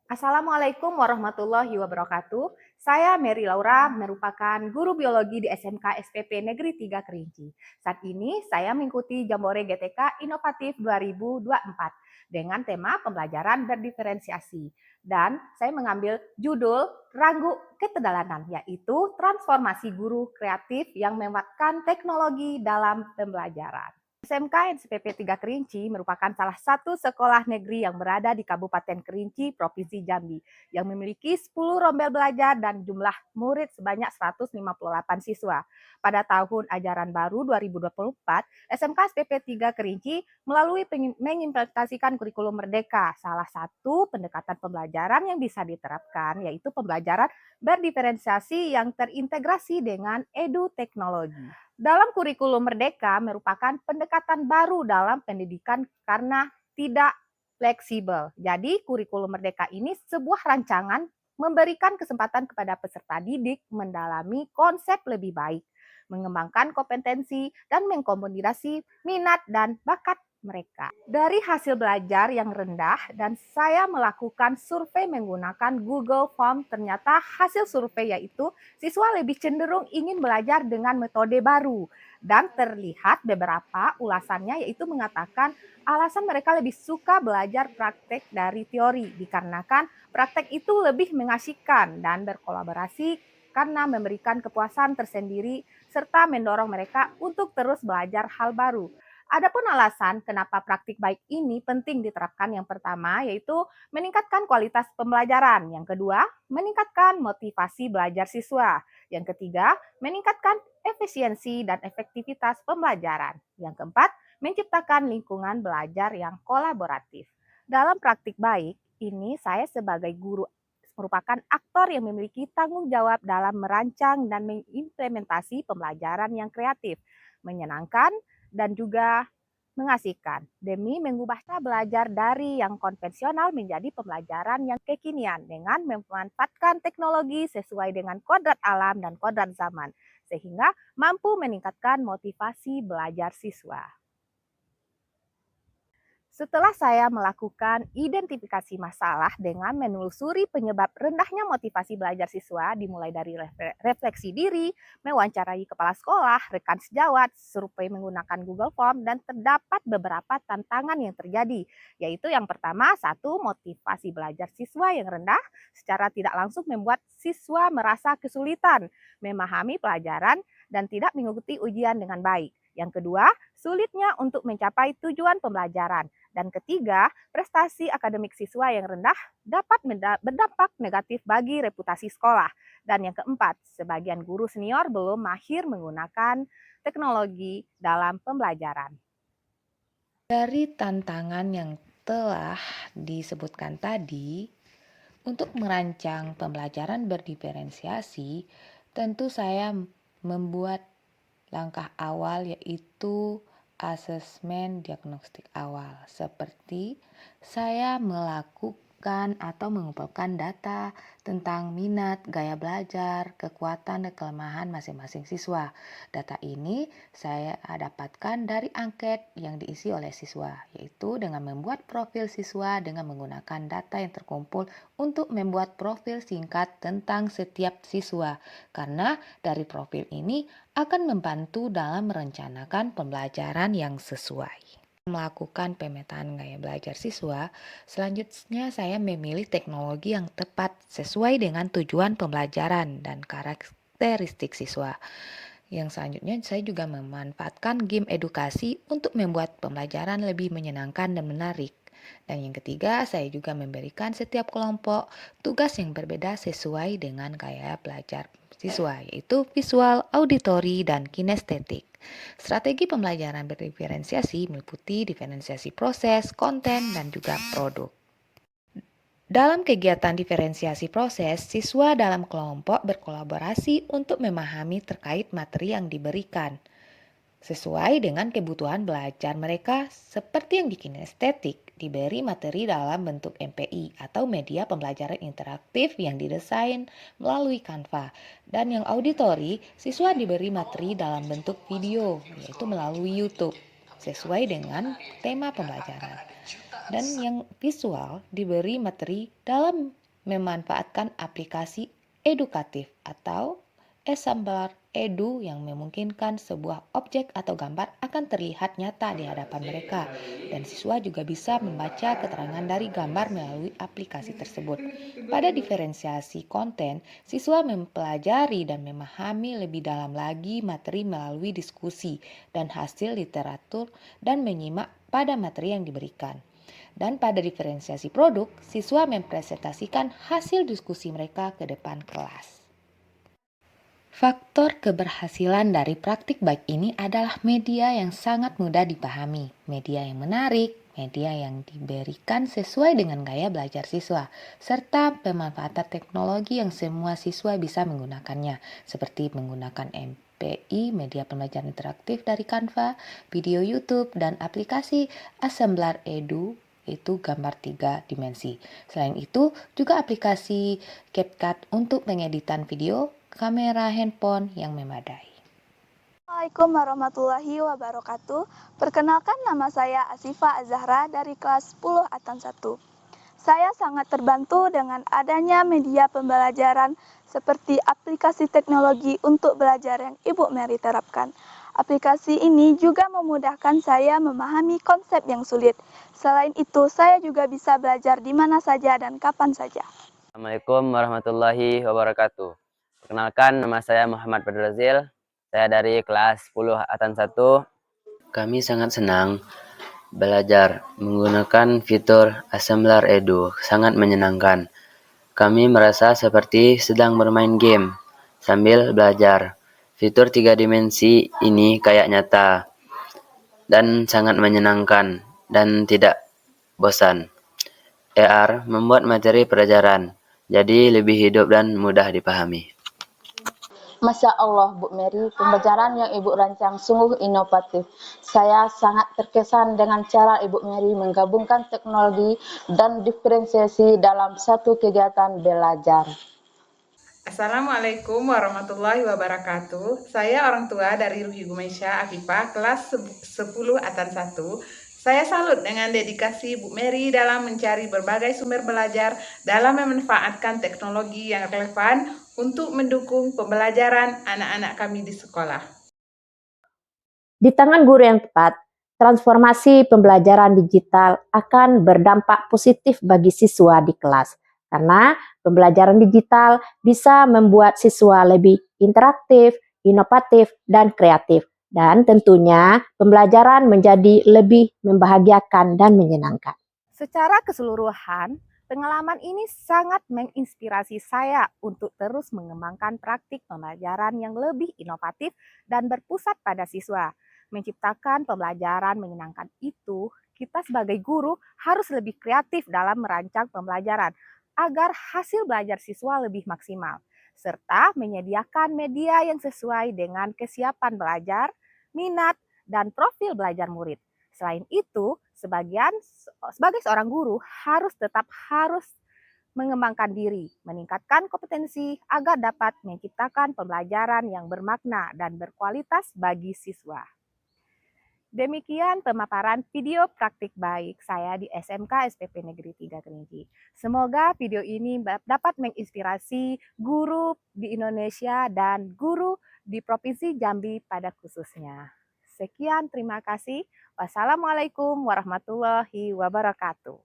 Assalamualaikum warahmatullahi wabarakatuh. Saya Mary Laura, merupakan guru biologi di SMK SPP Negeri 3 Kerinci. Saat ini saya mengikuti Jambore GTK Inovatif 2024 dengan tema pembelajaran berdiferensiasi. Dan saya mengambil judul Ranggu Ketedalan, yaitu transformasi guru kreatif yang memanfaatkan teknologi dalam pembelajaran. SMK SPP 3 Kerinci merupakan salah satu sekolah negeri yang berada di Kabupaten Kerinci, Provinsi Jambi, yang memiliki 10 rombel belajar dan jumlah murid sebanyak 158 siswa. Pada tahun ajaran baru 2024, SMK SPP 3 Kerinci melalui mengimplementasikan kurikulum merdeka. Salah satu pendekatan pembelajaran yang bisa diterapkan yaitu pembelajaran berdiferensiasi yang terintegrasi dengan edu teknologi. Dalam kurikulum merdeka merupakan pendekatan baru dalam pendidikan karena tidak fleksibel. Jadi kurikulum merdeka ini sebuah rancangan memberikan kesempatan kepada peserta didik mendalami konsep lebih baik, mengembangkan kompetensi dan mengkombinasi minat dan bakat mereka. Dari hasil belajar yang rendah dan saya melakukan survei menggunakan Google Form, ternyata hasil survei yaitu siswa lebih cenderung ingin belajar dengan metode baru. Dan terlihat beberapa ulasannya yaitu mengatakan alasan mereka lebih suka belajar praktek dari teori dikarenakan praktek itu lebih mengasihkan dan berkolaborasi karena memberikan kepuasan tersendiri serta mendorong mereka untuk terus belajar hal baru. Adapun alasan kenapa praktik baik ini penting diterapkan, yang pertama yaitu meningkatkan kualitas pembelajaran, yang kedua meningkatkan motivasi belajar siswa, yang ketiga meningkatkan efisiensi dan efektivitas pembelajaran, yang keempat menciptakan lingkungan belajar yang kolaboratif. Dalam praktik baik ini, saya sebagai guru merupakan aktor yang memiliki tanggung jawab dalam merancang dan mengimplementasi pembelajaran yang kreatif, menyenangkan, dan juga mengasihkan demi mengubah cara belajar dari yang konvensional menjadi pembelajaran yang kekinian dengan memanfaatkan teknologi sesuai dengan kodrat alam dan kodrat zaman sehingga mampu meningkatkan motivasi belajar siswa. Setelah saya melakukan identifikasi masalah dengan menelusuri penyebab rendahnya motivasi belajar siswa, dimulai dari refleksi diri, mewawancarai kepala sekolah, rekan sejawat, survei menggunakan Google Form, dan terdapat beberapa tantangan yang terjadi, yaitu yang pertama, satu, motivasi belajar siswa yang rendah secara tidak langsung membuat siswa merasa kesulitan memahami pelajaran dan tidak mengikuti ujian dengan baik. Yang kedua, sulitnya untuk mencapai tujuan pembelajaran. Dan ketiga, prestasi akademik siswa yang rendah dapat berdampak negatif bagi reputasi sekolah. Dan yang keempat, sebagian guru senior belum mahir menggunakan teknologi dalam pembelajaran. Dari tantangan yang telah disebutkan tadi, untuk merancang pembelajaran berdiferensiasi, tentu saya membuat langkah awal yaitu asesmen diagnostik awal. Seperti saya melakukan atau mengumpulkan data tentang minat, gaya belajar, kekuatan dan kelemahan masing-masing siswa. Data ini saya dapatkan dari angket yang diisi oleh siswa, yaitu dengan membuat profil siswa dengan menggunakan data yang terkumpul untuk membuat profil singkat tentang setiap siswa. Karena dari profil ini akan membantu dalam merencanakan pembelajaran yang sesuai. Melakukan pemetaan gaya belajar siswa, selanjutnya saya memilih teknologi yang tepat sesuai dengan tujuan pembelajaran dan karakteristik siswa. Yang selanjutnya saya juga memanfaatkan game edukasi untuk membuat pembelajaran lebih menyenangkan dan menarik. Dan yang ketiga, saya juga memberikan setiap kelompok tugas yang berbeda sesuai dengan gaya belajar siswa, yaitu visual, auditori, dan kinestetik. Strategi pembelajaran berdiferensiasi meliputi diferensiasi proses, konten, dan juga produk. Dalam kegiatan diferensiasi proses, siswa dalam kelompok berkolaborasi untuk memahami terkait materi yang diberikan sesuai dengan kebutuhan belajar mereka. Seperti yang di kinestetik, diberi materi dalam bentuk MPI atau media pembelajaran interaktif yang didesain melalui Canva. Dan yang auditori, siswa diberi materi dalam bentuk video, yaitu melalui YouTube, sesuai dengan tema pembelajaran. Dan yang visual diberi materi dalam memanfaatkan aplikasi edukatif atau Assembler Edu yang memungkinkan sebuah objek atau gambar akan terlihat nyata di hadapan mereka, dan siswa juga bisa membaca keterangan dari gambar melalui aplikasi tersebut. Pada diferensiasi konten, siswa mempelajari dan memahami lebih dalam lagi materi melalui diskusi dan hasil literatur dan menyimak pada materi yang diberikan. Dan pada diferensiasi produk, siswa mempresentasikan hasil diskusi mereka ke depan kelas. Faktor keberhasilan dari praktik baik ini adalah media yang sangat mudah dipahami, media yang menarik, media yang diberikan sesuai dengan gaya belajar siswa, serta pemanfaatan teknologi yang semua siswa bisa menggunakannya, seperti menggunakan MPI, media pembelajaran interaktif dari Canva, video YouTube, dan aplikasi Assembler Edu, itu gambar 3 dimensi. Selain itu, juga aplikasi CapCut untuk pengeditan video, kamera handphone yang memadai. Assalamualaikum warahmatullahi wabarakatuh. Perkenalkan, nama saya Asifa Azahra dari kelas 10 Atan 1. Saya sangat terbantu dengan adanya media pembelajaran seperti aplikasi teknologi untuk belajar yang Ibu Mary terapkan. Aplikasi ini juga memudahkan saya memahami konsep yang sulit. Selain itu, saya juga bisa belajar di mana saja dan kapan saja. Assalamualaikum warahmatullahi wabarakatuh. Perkenalkan, nama saya Muhammad Badrazil. Saya dari kelas 10 Atan 1. Kami sangat senang belajar menggunakan fitur Assembler Edu. Sangat menyenangkan. Kami merasa seperti sedang bermain game sambil belajar. Fitur 3 dimensi ini kayak nyata dan sangat menyenangkan dan tidak bosan. AR membuat materi pelajaran jadi lebih hidup dan mudah dipahami. Masya Allah, Bu Mary, pembelajaran yang Ibu rancang sungguh inovatif. Saya sangat terkesan dengan cara Ibu Mary menggabungkan teknologi dan diferensiasi dalam satu kegiatan belajar. Assalamualaikum warahmatullahi wabarakatuh. Saya orang tua dari Ruhi Gumaisya Afifah, kelas 10 Atan 1. Saya salut dengan dedikasi Bu Mary dalam mencari berbagai sumber belajar dalam memanfaatkan teknologi yang relevan untuk mendukung pembelajaran anak-anak kami di sekolah. Di tangan guru yang tepat, transformasi pembelajaran digital akan berdampak positif bagi siswa di kelas. Karena pembelajaran digital bisa membuat siswa lebih interaktif, inovatif, dan kreatif. Dan tentunya pembelajaran menjadi lebih membahagiakan dan menyenangkan. Secara keseluruhan, pengalaman ini sangat menginspirasi saya untuk terus mengembangkan praktik pembelajaran yang lebih inovatif dan berpusat pada siswa. Menciptakan pembelajaran menyenangkan itu, kita sebagai guru harus lebih kreatif dalam merancang pembelajaran agar hasil belajar siswa lebih maksimal, serta menyediakan media yang sesuai dengan kesiapan belajar, minat, dan profil belajar murid. Selain itu, sebagai seorang guru harus mengembangkan diri, meningkatkan kompetensi agar dapat menciptakan pembelajaran yang bermakna dan berkualitas bagi siswa. Demikian pemaparan video praktik baik saya di SMK SPP Negeri 3 Kerinci. Semoga video ini dapat menginspirasi guru di Indonesia dan guru di Provinsi Jambi pada khususnya. Sekian, terima kasih. Wassalamualaikum warahmatullahi wabarakatuh.